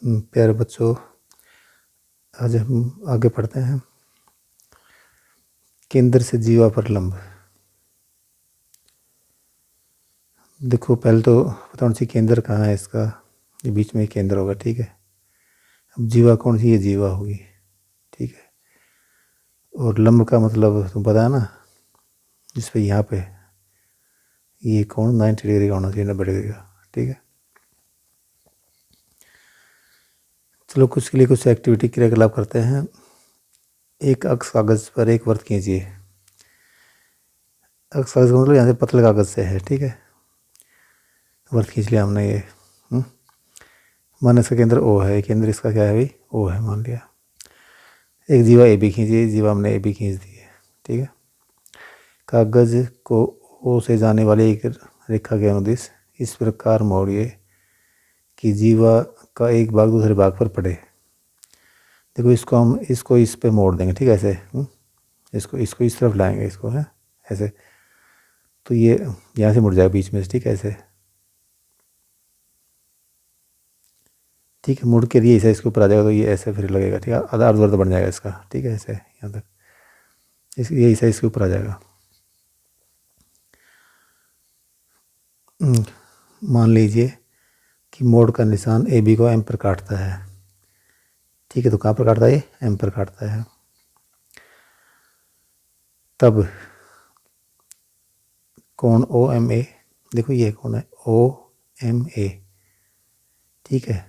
प्यारे बच्चों, आज हम आगे पढ़ते हैं। केंद्र से जीवा पर लंब। देखो, पहले तो बताना चाहिए केंद्र कहाँ है इसका। ये बीच में केंद्र होगा, ठीक है। अब जीवा कौन सी? ये जीवा होगी, ठीक है। और लंब का मतलब तुम पता है ना, जिस पे यहाँ पे ये कोण 90 डिग्री का होना चाहिए, 90 डिग्री का, ठीक है। चलो, कुछ के लिए कुछ एक्टिविटी क्रियाकलाप करते हैं। एक अक्ष कागज पर एक वृत्त खींचिए। अक्ष कागज का मतलब यहाँ से पतले कागज से है, ठीक है। वृत्त खींच लिया हमने ये। मान इसका केंद्र ओ है, केंद्र इसका क्या है भाई? ओ है, मान लिया। एक जीवा ए बी खींचिए, जीवा हमने ए बी खींच दी है, ठीक है। कागज को ओ से जाने वाली एक रेखा के अनुदिश इस प्रकार मोड़िए कि जीवा का एक भाग दूसरे भाग पर पड़े। देखो, इसको हम इस पे मोड़ देंगे, ठीक है, ऐसे। इसको इस तरफ लाएंगे, इसको है ऐसे, तो ये यहाँ से मुड़ जाएगा बीच में से, ठीक है, ऐसे, ठीक है। मुड़ के ये ऐसे इसके ऊपर आ जाएगा, तो ये ऐसे फिर लगेगा, ठीक है। आधा अर्धवर्ध बन जाएगा इसका, ठीक है, ऐसे यहाँ तक ये ऐसे इसके ऊपर आ जाएगा। मान लीजिए कि मोड़ का निशान ए बी को एम पर काटता है, ठीक है। तो कहाँ पर काटता है? ये एम पर काटता है। तब कोण ओ एम ए, देखो ये कोण है ओ एम ए, ठीक है।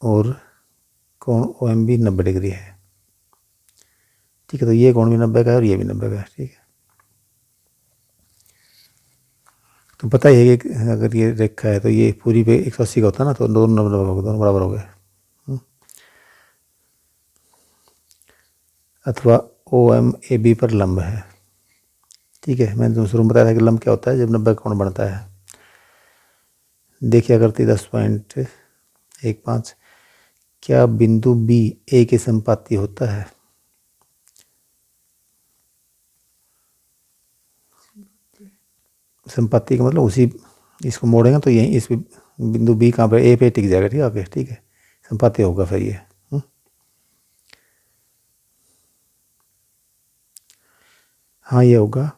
और कोण ओ एम बी 90 डिग्री है, ठीक है। तो ये कोण भी 90 का है और ये भी 90 का है, ठीक है। तो पता ही है कि अगर ये रेखा है तो ये पूरी पे 180 का होता है ना, तो दोनों बराबर हो गए। अथवा ओ एम ए बी पर लंब है, ठीक है। मैंने तुमसे शुरू में बताया था कि लंब क्या होता है, जब 90 का कोण बनता है। देखिए करती 10.15, क्या बिंदु बी ए के संपाती होता है? संपाती का मतलब उसी, इसको मोड़ेंगे तो यहीं इस बिंदु बी कहाँ पर? ए पे टिक जाएगा, ठीक है, आगे, ठीक है। संपाती होगा फिर ये। हाँ, ये होगा,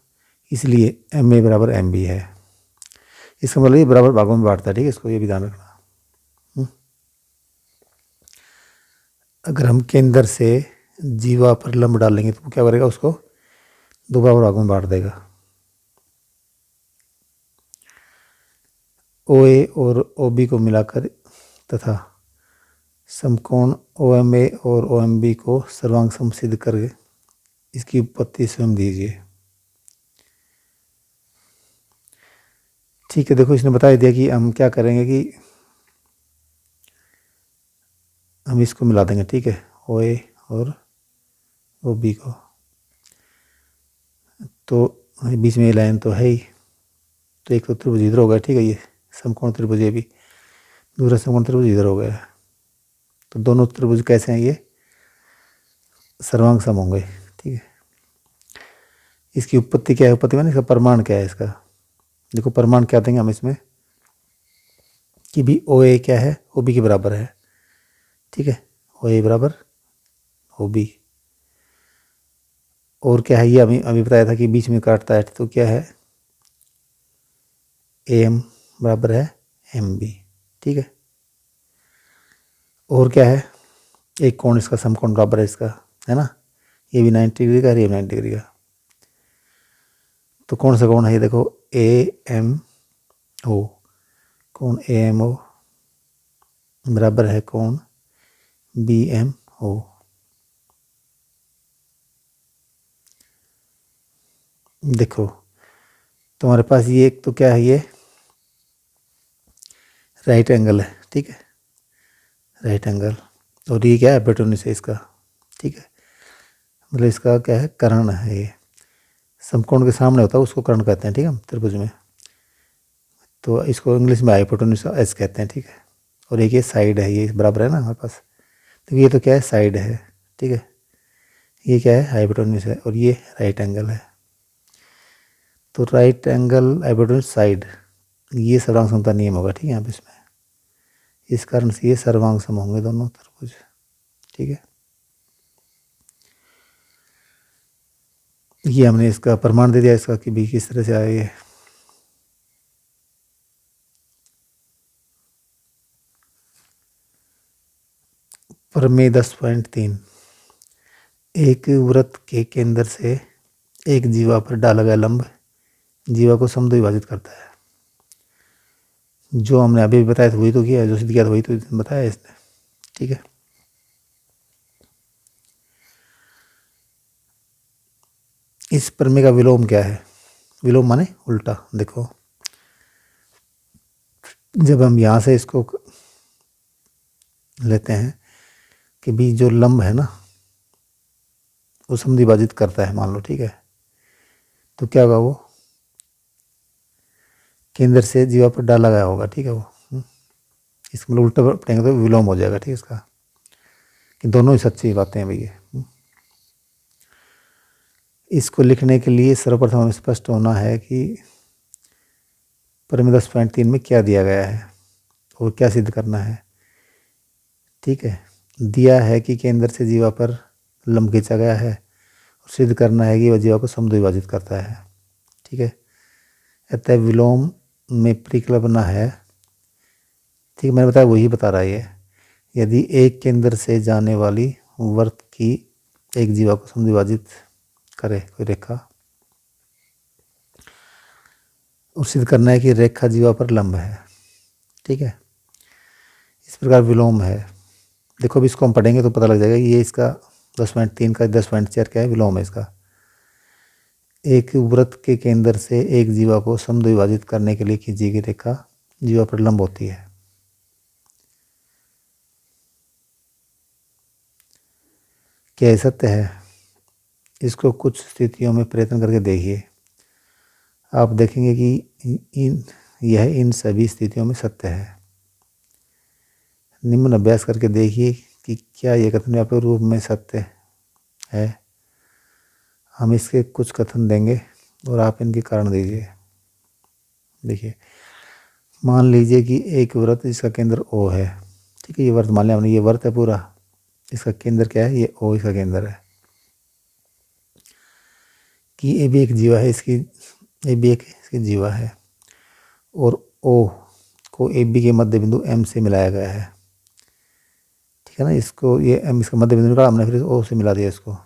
इसलिए एम ए बराबर एम बी है। इसका मतलब ये बराबर भागों में बांटता है, ठीक है। इसको ये भी ध्यान रखना। अगर हम केंद्र से जीवा पर लंब डालेंगे तो क्या करेगा? उसको दो बराबर भागों में बांट देगा। ओ ए और ओ बी को मिलाकर तथा समकोण ओ एम ए और ओ एम बी को सर्वांग सम सिद्ध करके इसकी उत्पत्ति स्वयं दीजिए, ठीक है। देखो, इसने बता दिया कि हम क्या करेंगे कि हम इसको मिला देंगे, ठीक है, ओ ए और ओ बी को। तो बीच में ये लाइन तो है ही, तो एक तो त्रिभुज इधर हो गया, ठीक है। ये समकोण त्रिभुज, ये भी दूसरा समकोण त्रिभुज इधर हो गया। तो दोनों त्रिभुज कैसे हैं? ये सर्वांग सम होंगे, ठीक है। इसकी उत्पत्ति क्या है? उत्पत्ति माने इसका परिमाण क्या है इसका? देखो, परिमाण क्या देंगे हम इसमें कि भी ओ ए क्या है? ओ बी के बराबर है, ठीक है। ओ ए बराबर ओ बी। और क्या है? ये अभी बताया था कि बीच में काटता है, तो क्या है? ए एम बराबर है एम बी, ठीक है। और क्या है? एक कोण इसका समकोण बराबर है इसका, है ना। ये भी 90 डिग्री का है, ये भी 90 डिग्री का। तो कौन सा कोण है ये? देखो, ए एम ओ, कोण ए एम ओ बराबर है कोण बी एम ओ। देखो, तुम्हारे पास ये एक तो क्या है? ये राइट एंगल है, ठीक है, राइट एंगल। और ये क्या है? हाइपोटेन्यूज है इसका, ठीक है। मतलब इसका क्या है? कर्ण है। ये समकोण के सामने होता है, उसको कर्ण कहते हैं, ठीक है, त्रिभुज में। तो इसको इंग्लिश में हाइपोटेन्यूज एस कहते हैं, ठीक है। और एक ये साइड है, ये बराबर है ना हमारे पास। तो ये तो क्या है? साइड है, ठीक है। ये क्या है? हाइपोटेन्यूज है। और ये राइट एंगल है। तो राइट एंगल हाइपोटेन्यूज साइड, ये सर्वांग समता नियम होगा, ठीक है। यहाँ पे इसमें इस कारण से ये सर्वांग सम होंगे दोनों त्रिभुज, ठीक है। ये हमने इसका प्रमाण दे दिया इसका कि भी किस तरह से आया ये। प्रमेय 10.3, एक वृत्त के केंद्र से एक जीवा पर डाला गया लंब जीवा को समद्विभाजित करता है। जो हमने अभी बताया था वही तो किया है, जो सिद्ध किया था वही तो बताया इसने, ठीक है। इस प्रमेय का विलोम क्या है? विलोम माने उल्टा। देखो जब हम यहाँ से इसको लेते हैं कि भी जो लंब है ना वो समद्विभाजित करता है, मान लो, ठीक है, तो क्या होगा? वो केंद्र से जीवा पर डाला गया होगा, ठीक है। वो इसको मतलब उल्टा पढ़ेंगे तो विलोम हो जाएगा, ठीक है, इसका कि दोनों ही सच्ची बातें हैं भैया। इसको लिखने के लिए सर्वप्रथम हमें स्पष्ट होना है कि प्रमेय 10.3 में क्या दिया गया है और क्या सिद्ध करना है, ठीक है। दिया है कि केंद्र से जीवा पर लंब खींचा गया है और सिद्ध करना है कि वह जीवा को समद्विभाजित करता है, ठीक है। अतः विलोम में परिकल्पना है, ठीक है, मैंने बताया वही बता रहा है। यदि एक केंद्र से जाने वाली वृत्त की एक जीवा को समद्विभाजित करे कोई रेखा और सिद्ध करना है कि रेखा जीवा पर लंब है, ठीक है, इस प्रकार विलोम है। देखो अभी इसको हम पढ़ेंगे तो पता लग जाएगा ये इसका 10.3 का 10.4 क्या है, विलोम है इसका। एक वृत्त के केंद्र से एक जीवा को समद्विभाजित करने के लिए खींची गई रेखा जीवा पर लंब होती है। क्या ये सत्य है? इसको कुछ स्थितियों में प्रयत्न करके देखिए, आप देखेंगे कि यह इन सभी स्थितियों में सत्य है। निम्न अभ्यास करके देखिए कि क्या यह कथन व्यापक रूप में सत्य है। हम इसके कुछ कथन देंगे और आप इनके कारण दीजिए। देखिए मान लीजिए कि एक वृत्त जिसका केंद्र O है, ठीक है, ये वृत्त मान लिया हमने, ये वृत्त है पूरा, इसका केंद्र क्या है? ये O इसका केंद्र है। कि ए भी एक जीवा है, ए भी एक इसकी जीवा है और O को ए बी के मध्य बिंदु M से मिलाया गया है, ठीक है ना। इसको ये M इसका मध्य बिंदु निकाला हमने, फिर O से मिला दिया इसको।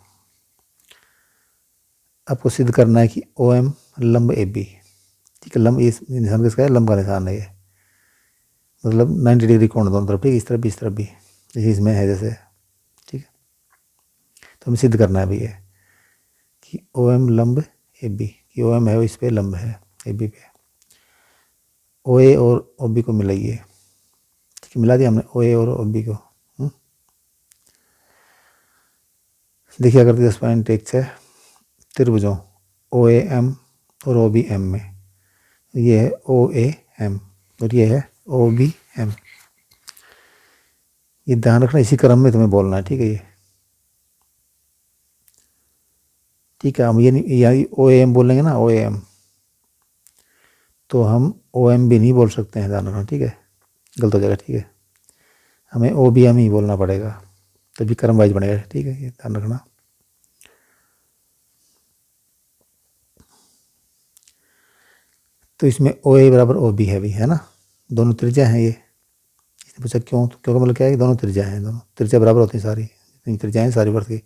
आपको सिद्ध करना है कि OM लंब AB, ठीक है। लंब इस निशान किसका है? लंब का निशान है ये, मतलब 90 डिग्री कोण दोनों तरफ, ठीक है, इस तरफ भी इस तरफ भी, जैसे इसमें है जैसे, ठीक है। तो हमें सिद्ध करना है भैया कि OM लंब AB, कि OM है वो इस पे लंब है AB पे। OA और OB को मिलाइए, ठीक है, मिला दिया हमने OA और OB को। देखिए अगर 10.1 त्रिभुजों OAM और OBM में, ये है OAM और ये है OBM, ये ध्यान रखना, इसी क्रम में तुम्हें बोलना है, ठीक है। ये ठीक है, हम ये नहीं OAM बोलेंगे ना, OAM, तो हम OM भी नहीं बोल सकते हैं, ध्यान रखना, ठीक है, गलत हो जाएगा, ठीक है। हमें OBM ही बोलना पड़ेगा, तभी क्रम वाइज बनेगा, ठीक है, ये ध्यान रखना। तो इसमें OA बराबर OB है भी, है ना, दोनों त्रिज्या हैं ये। इसने पूछा क्यों, तो क्योंकि मतलब क्या है कि दोनों त्रिज्या हैं, दोनों त्रिज्या बराबर होती हैं सारी, जितनी त्रिज्या हैं सारी वृत्त की।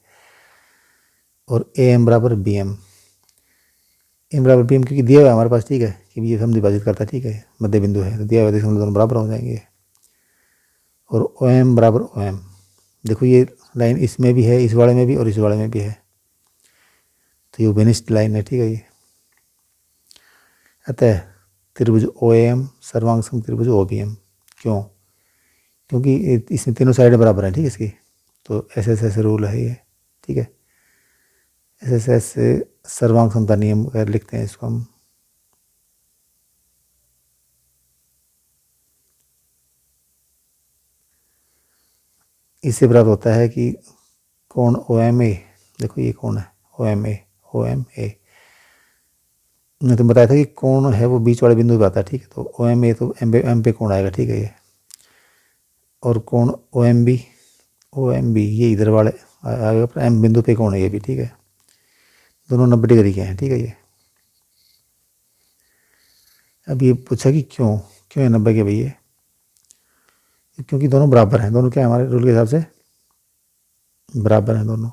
और AM बराबर BM, M बराबर BM क्योंकि दिया हुआ है हमारे पास, ठीक है, कि ये समद्विभाजित करता है, ठीक है, मध्य बिंदु है तो दिया हुआ है, तो दोनों बराबर हो जाएंगे। और OM बराबर OM, देखो ये लाइन इसमें भी है, इस वाले में भी और इस वाले में भी है, तो ये विनिष्ट लाइन है, ठीक है। ये अतः त्रिभुज OAM सर्वांग सम त्रिभुज OBM, क्यों? क्योंकि इसमें तीनों साइडें बराबर हैं, ठीक है इसकी, तो SSS रूल है ये, ठीक है। SSS सर्वांग समता नियम लिखते हैं इसको हम। इससे प्राप्त होता है कि कोण OMA, देखो ये कोण है OMA, मैंने तुम बताया था कि कोण है वो बीच वाले बिंदु पे आता है, ठीक है, तो OMA तो M पे कोण आएगा, ठीक है। ये और कोण ओ एम बी ये इधर वाले आगे पर एम बिंदु पे कोण है ये भी, ठीक है। दोनों 90 डिग्री के हैं, ठीक है। ये अब ये पूछा कि क्यों क्यों है 90 के भैया, क्योंकि दोनों बराबर हैं। दोनों क्या है हमारे रूल के हिसाब से बराबर हैं दोनों।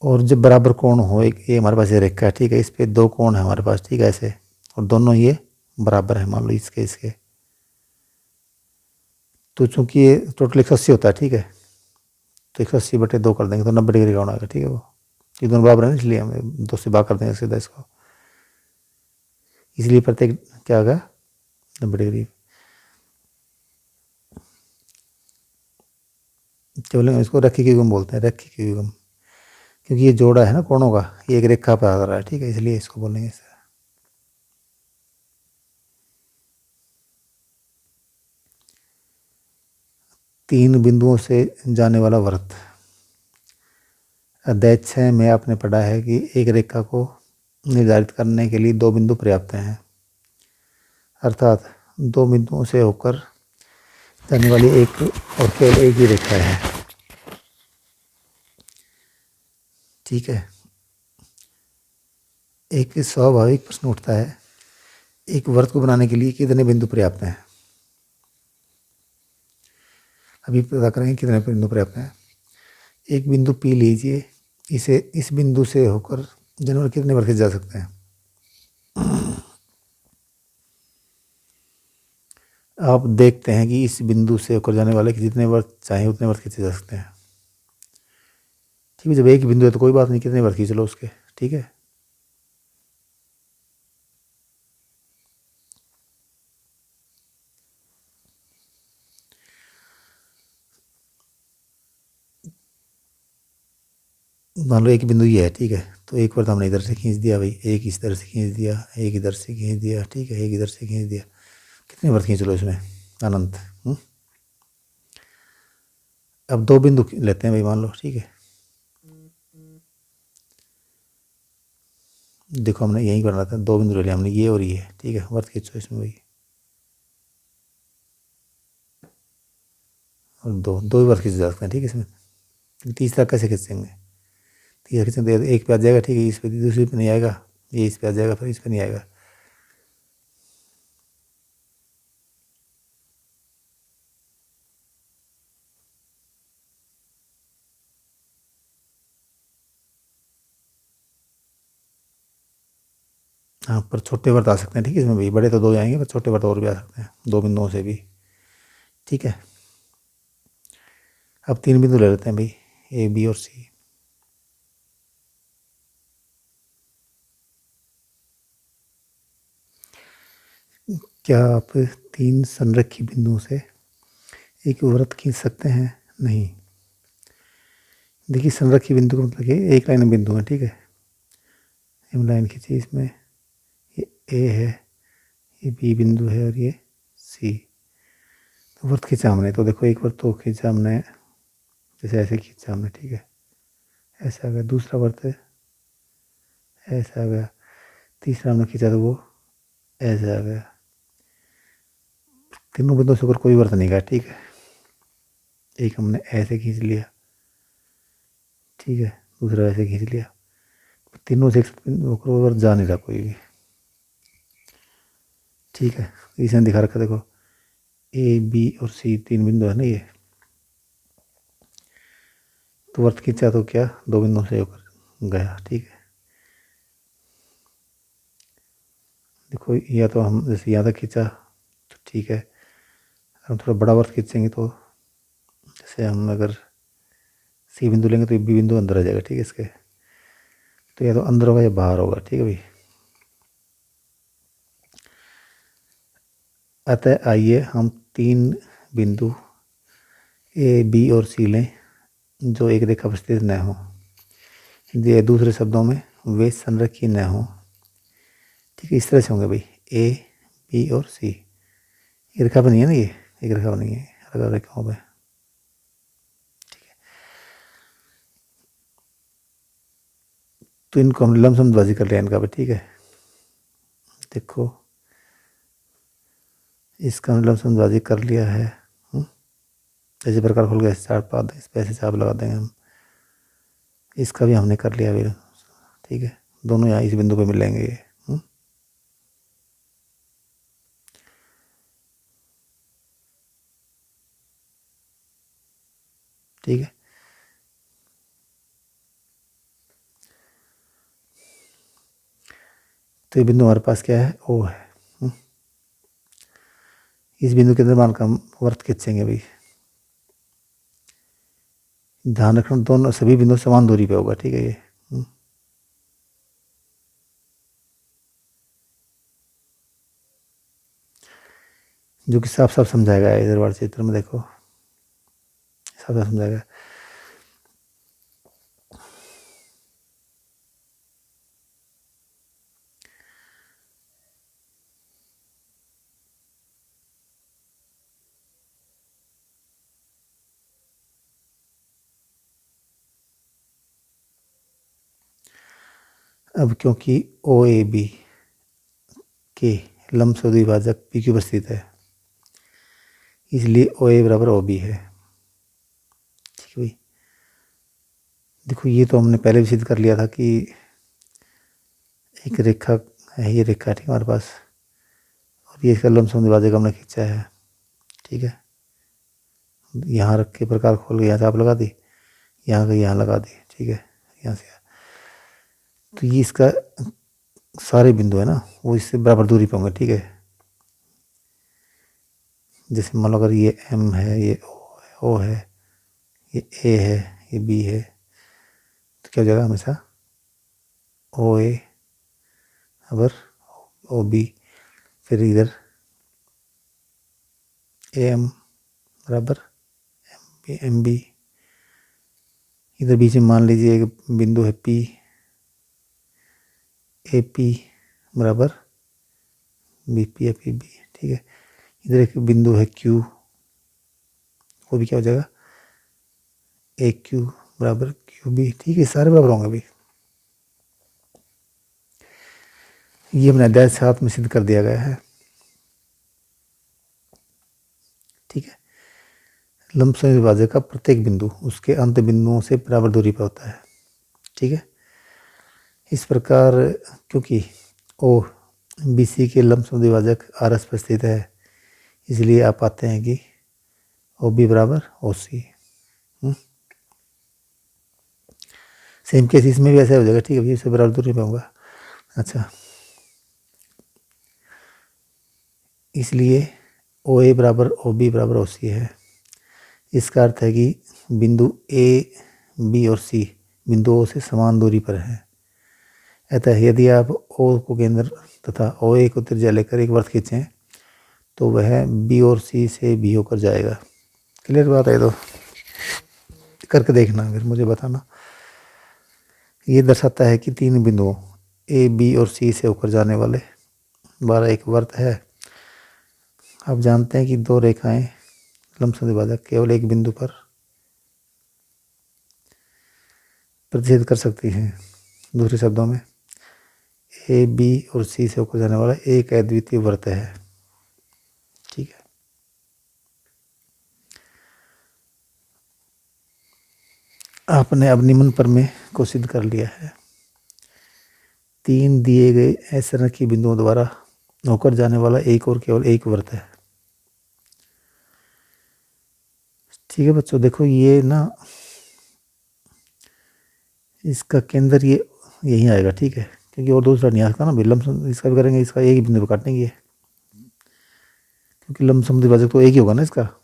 और जब बराबर कोण हो, एक ये हमारे पास ये रेखा है, ठीक है। इस पे दो कोण है हमारे पास, ठीक है, ऐसे, और दोनों ये बराबर है, मान लो इसके। तो चूंकि ये टोटल 180 होता है, ठीक है, तो 180/2 कर देंगे तो 90 डिग्री का होना आएगा, ठीक है। वो ये दोनों बराबर है, इसलिए हम 2 से भाग कर देंगे सीधा इसको, इसलिए प्रत्येक क्या होगा 90 डिग्री। केवल इसको रैखिक युग्म बोलते हैं, रैखिक युग्म, क्योंकि ये जोड़ा है ना कोणों का, ये एक रेखा पर आ रहा है, ठीक है, इसलिए इसको बोलेंगे इसे। तीन बिंदुओं से जाने वाला वृत्त। अध्याय 6 में आपने पढ़ा है कि एक रेखा को निर्धारित करने के लिए 2 बिंदु पर्याप्त हैं, अर्थात 2 बिंदुओं से होकर जाने वाली एक और केवल एक ही रेखा है, ठीक है। एक स्वाभाविक प्रश्न उठता है, एक वृत्त को बनाने के लिए कितने बिंदु पर्याप्त हैं। अभी पता करेंगे कितने बिंदु पर्याप्त हैं। एक बिंदु पी लीजिए, इसे इस बिंदु से होकर जाने वाले कितने वृत्त जा सकते हैं। आप देखते हैं कि इस बिंदु से होकर जाने वाले जितने वृत्त चाहे उतने वृत्त खींचे जा सकते हैं, ठीक है। जब एक बिंदु है तो कोई बात नहीं, कितने वृत्त खींच लो उसके, ठीक है। मान लो एक बिंदु ये है, ठीक है, तो एक वृत्त हमने इधर से खींच दिया भाई, एक इस तरह से खींच दिया, एक इधर से खींच दिया, ठीक है, एक इधर से खींच दिया, कितने वृत्त खींच लो इसमें, अनंत। अब 2 बिंदु लेते हैं भाई, मान लो, ठीक है। देखो हमने यही करना था, 2 बिंदु ले लिया हमने, ये और ये, ठीक है। वृत्त खींचो इसमें भाई, और दो ही वृत्त खींच जा सकते हैं, ठीक है। इसमें तीसरा कैसे खींचेंगे, तीसरा खींचेंगे एक पे आ जाएगा, ठीक है, इस पे दूसरी पे नहीं आएगा, ये इस पे आ जाएगा, फिर इस पे नहीं आएगा। हाँ, पर छोटे वृत्त आ सकते हैं, ठीक है, इसमें भी बड़े तो 2 आएंगे, पर छोटे वृत्त और भी आ सकते हैं 2 बिंदुओं से भी, ठीक है। अब 3 बिंदु ले लेते हैं भाई, ए बी और सी। क्या आप 3 संरेखी बिंदुओं से एक वृत्त खींच सकते हैं? नहीं। देखिए संरेखी बिंदु का मतलब ये एक लाइन बिंदु है, ठीक है। हम लाइन खींची, इसमें ये ए है, ये बी बिंदु है, और ये सी। तो वृत्त खींचा हमने, तो देखो एक वृत्त तो खींचा हमने, जैसे ऐसे खींचा हमने, ठीक है, ऐसा आ गया। दूसरा वृत्त ऐसा आ गया। तीसरा हमने खींचा तो वो ऐसा आ गया। तीनों बिंदुओं से ऊपर कोई वृत्त नहीं गया, ठीक है। एक हमने ऐसे खींच लिया, ठीक है, दूसरा ऐसे खींच लिया, तीनों से ऊपर जा नहीं रहा कोई भी, ठीक है। इसने दिखा रखा, देखो ए बी और सी 3 बिंदु है ना ये, तो वृत्त खींचा तो क्या 2 बिंदुओं से होकर गया, ठीक है। देखो या तो हम जैसे यहाँ तक खींचा तो ठीक है, हम थोड़ा बड़ा वृत्त खींचेंगे तो जैसे हम अगर सी बिंदु लेंगे तो बी बिंदु अंदर आ जाएगा, ठीक है इसके, तो या तो अंदर होगा या बाहर होगा, ठीक है भाई। अतः आइए हम 3 बिंदु ए बी और सी लें जो एक रेखा पर स्थित न हो, ये दूसरे शब्दों में वे संरेखी न हो, ठीक है। इस तरह से होंगे भाई, ए बी और सी, एक रेखा बनी है ना, ये एक रेखा बनी है, अलग अलग रेखाओं में, ठीक है। तो इनको हम लमसमबाजी कर लिया इनका भी, ठीक है। देखो इसका हम लमसमबाजी कर लिया है, जैसे प्रकार खोल के ऐसे चार्ट पा दें, इस पर ऐसे चाप लगा देंगे हम। इसका भी हमने कर लिया अभी, ठीक है। दोनों यहाँ इस बिंदु पे मिलेंगे ये। ठीक है, तो ये बिंदु हमारे पास क्या है, ओ है। इस बिंदु के अंदर मान का हम वर्त खींचेंगे भाई। ध्यान रखना दोनों सभी बिंदु समान दूरी पे होगा, ठीक है ये। जो कि साफ साफ समझाएगा इधर वाले चित्र में, देखो साफ साफ समझाएगा। अब क्योंकि ओ ए बी के लंब से द्विभाजक पी क्यू पर स्थित है, इसलिए ओ ए बराबर ओ बी है, ठीक है भाई। देखो ये तो हमने पहले भी सिद्ध कर लिया था कि एक रेखा है, ये रेखा है, ठीक है हमारे पास, और ये इसका लंब से द्विभाजक हमने खींचा है, ठीक है। यहाँ रख के प्रकार खोल के यहाँ चाप लगा दी, यहाँ का यहाँ लगा दी, ठीक है, यहाँ से। तो ये इसका सारे बिंदु है ना, वो इससे बराबर दूरी पे होंगे, ठीक है। जैसे मान लो अगर ये एम है, ये ओ है, ये ए है, ये बी है, तो क्या हो जाएगा हमेशा ओ ए बराबर ओ बी, फिर इधर ए एम बराबर एम बी। इधर बीच में मान लीजिए एक बिंदु है पी, ए पी बराबर B P A P B, ठीक है। इधर एक बिंदु है क्यू, वो भी क्या हो जाएगा ए क्यू बराबर क्यू बी, ठीक है। सारे बराबर होंगे भाई। ये हमने अध्याय 7 में सिद्ध कर दिया गया है, ठीक है। लंब से विभाजक का प्रत्येक बिंदु उसके अंत बिंदुओं से बराबर दूरी पर होता है, ठीक है। इस प्रकार क्योंकि ओ बी सी के लंब से विभाजक आर एस पर स्थित है, इसलिए आप पाते हैं कि ओ बी बराबर ओ सी। सेम केस इसमें भी ऐसा हो जाएगा, ठीक है, इससे बराबर दूरी पे होगा। अच्छा, इसलिए ओ ए बराबर ओ बी बराबर ओ सी है। इसका अर्थ है कि बिंदु ए बी और सी बिंदुओं से समान दूरी पर है। अतः यदि आप ओ को केंद्र तथा ओ ए को त्रिज्या लेकर एक वृत्त खींचें तो वह बी और सी से भी होकर जाएगा। क्लियर बात है? तो करके देखना, फिर मुझे बताना। ये दर्शाता है कि तीन बिंदुओं ए बी और सी से होकर जाने वाले 12 एक वृत्त है। आप जानते हैं कि दो रेखाएं लंब से विभाजक केवल एक बिंदु पर प्रतिच्छेद कर सकती हैं। दूसरे शब्दों में ए बी और सी से होकर जाने वाला एक अद्वितीय वृत्त है, ठीक है। आपने अब निम्न प्रमेय को सिद्ध कर लिया है। तीन दिए गए असंरेखीय बिंदुओं द्वारा होकर जाने वाला एक और केवल एक वृत्त है, ठीक है बच्चों। देखो ये ना, इसका केंद्र ये यहीं आएगा, ठीक है, क्योंकि और दूसरा नहीं आ सकता ना भाई। लंब इसका भी करेंगे, इसका एक ही बिंदु पर काटेंगे, क्योंकि लंब विभाजक तो एक ही होगा ना,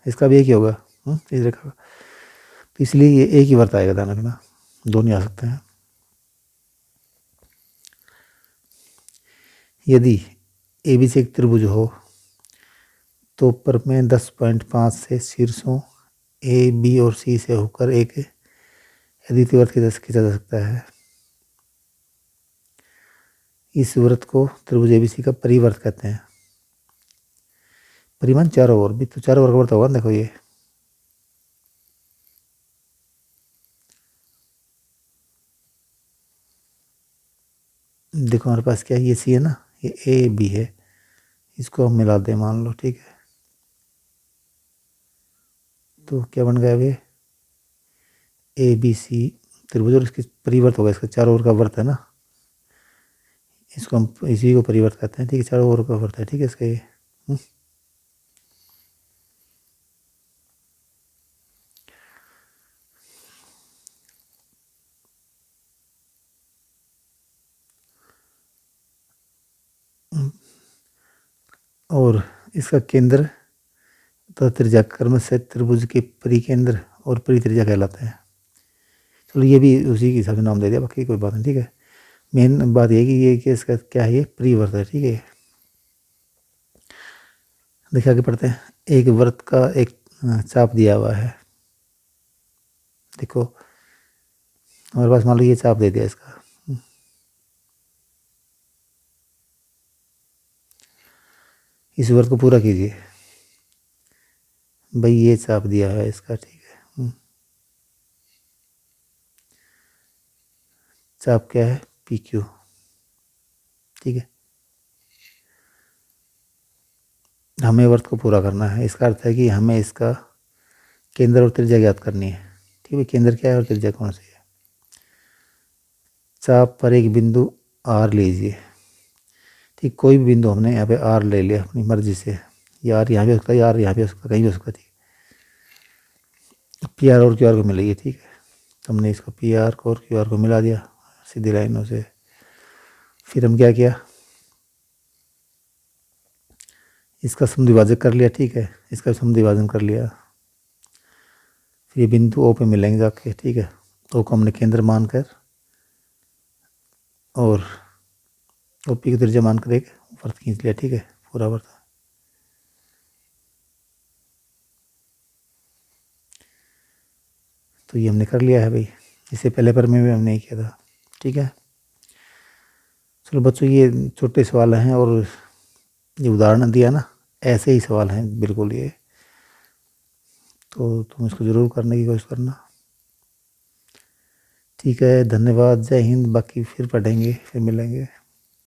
इसका भी एक ही होगा इस रेखा का। तो इसलिए ये एक ही वृत्त आएगा, ध्यान रखना, दो नहीं आ सकते हैं। यदि ए बी से एक त्रिभुज हो तो प्रमेय 10.5 से शीर्षों ए बी और सी से होकर एक अद्वितीय वृत्त खींचा जा सकता है। इस वृत्त को त्रिभुज एबीसी का परिवर्त कहते हैं। परिमाण चारों ओर भी, तो चारों ओर का वृत्त होगा। देखो ये देखो हमारे पास क्या है, ये सी है ना, ये ए बी है, इसको हम मिला दें मान लो, ठीक है। तो क्या बन गया अभी, ए बी सी त्रिभुज, और इसकी परिवर्त होगा, इसका चारों ओर का वर्त है ना, इसको हम इसी को परिवर्त कहते हैं, ठीक है, चारों ओर का वर्त है, ठीक है इसका ये। और इसका केंद्र तथा त्रिज्या कर्म से त्रिभुज के परिकेंद्र और परित्रिज्या कहलाते हैं। चलो ये भी उसी के हिसाब से नाम दे दिया, बाकी कोई बात नहीं, ठीक है। मेन बात ये कि ये कि इसका क्या है, ये परिवर्त है, ठीक है। देखिए आगे पढ़ते हैं। एक वृत्त का एक चाप दिया हुआ है, देखो हमारे पास मान लो ये चाप दे दिया इसका, इस वृत्त को पूरा कीजिए, भाई ये चाप दिया है इसका, ठीक है। चाप क्या है, पी क्यू, ठीक है। हमें वृत्त को पूरा करना है, इसका अर्थ है कि हमें इसका केंद्र और त्रिज्या ज्ञात करनी है, ठीक है। केंद्र क्या है और त्रिज्या कौन सी है। चाप पर एक बिंदु आर लीजिए, ठीक, कोई भी बिंदु हमने यहाँ पे आर ले लिया अपनी मर्जी से, या आर यहाँ भी हो सकता है, या आर यहाँ भी हो सकता है, कहीं भी हो सकता है, ठीक है। पी आर और क्यू आर को मिलाइए, ठीक है। तो हमने इसको पी आर को और क्यू आर को मिला दिया सीधी लाइनों से। फिर हम क्या किया, इसका समद्विभाजक कर लिया, ठीक है, इसका समद्विभाजन कर लिया। फिर ये बिंदु ओ पे मिलेंगे जाके, ठीक है। ओ को हमने केंद्र मानकर और ओ पी की त्रिज्या मानकर एक वृत्त खींच लिया, ठीक है, पूरा वृत्त। तो ये हमने कर लिया है भाई, इससे पहले पर में भी हमने नहीं किया था, ठीक है। चलो बच्चों ये छोटे सवाल हैं, और ये उदाहरण दिया ना, ऐसे ही सवाल हैं बिल्कुल ये, तो तुम इसको ज़रूर करने की कोशिश करना, ठीक है। धन्यवाद, जय हिंद, बाकी फिर पढ़ेंगे, फिर मिलेंगे।